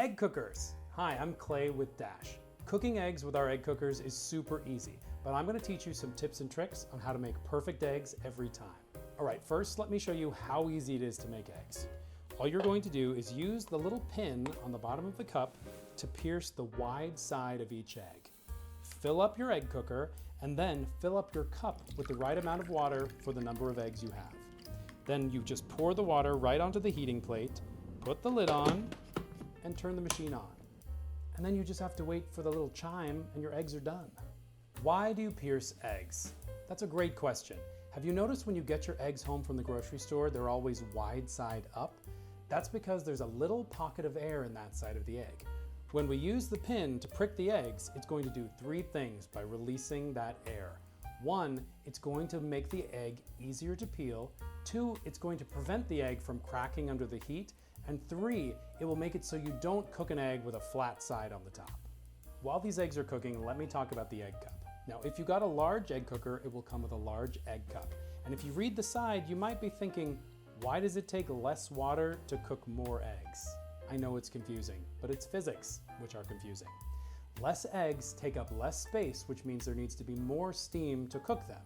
Egg cookers. Hi, I'm Clay with Dash. Cooking eggs with our egg cookers is super easy, but I'm gonna teach you some tips and tricks on how to make perfect eggs every time. All right, first let me show you how easy it is to make eggs. All you're going to do is use the little pin on the bottom of the cup to pierce the wide side of each egg. Fill up your egg cooker and then fill up your cup with the right amount of water for the number of eggs you have. Then you just pour the water right onto the heating plate, put the lid on, and turn the machine on. And then you just have to wait for the little chime and your eggs are done. Why do you pierce eggs? That's a great question. Have you noticed when you get your eggs home from the grocery store, they're always wide side up? That's because there's a little pocket of air in that side of the egg. When we use the pin to prick the eggs, it's going to do three things by releasing that air. One, it's going to make the egg easier to peel. Two, it's going to prevent the egg from cracking under the heat. And three, it will make it so you don't cook an egg with a flat side on the top. While these eggs are cooking, let me talk about the egg cup. Now, if you got a large egg cooker, it will come with a large egg cup. And if you read the side, you might be thinking, why does it take less water to cook more eggs? I know it's confusing, but it's physics which are confusing. Less eggs take up less space, which means there needs to be more steam to cook them.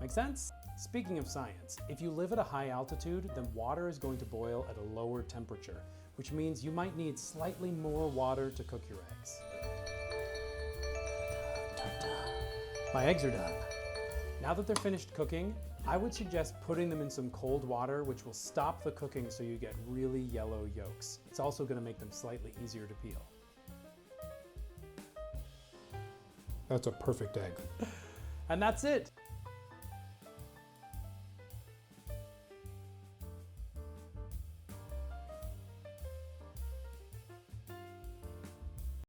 Make sense? Speaking of science, if you live at a high altitude, then water is going to boil at a lower temperature, which means you might need slightly more water to cook your eggs. My eggs are done. Now that they're finished cooking, I would suggest putting them in some cold water, which will stop the cooking so you get really yellow yolks. It's also going to make them slightly easier to peel. That's a perfect egg. And that's it.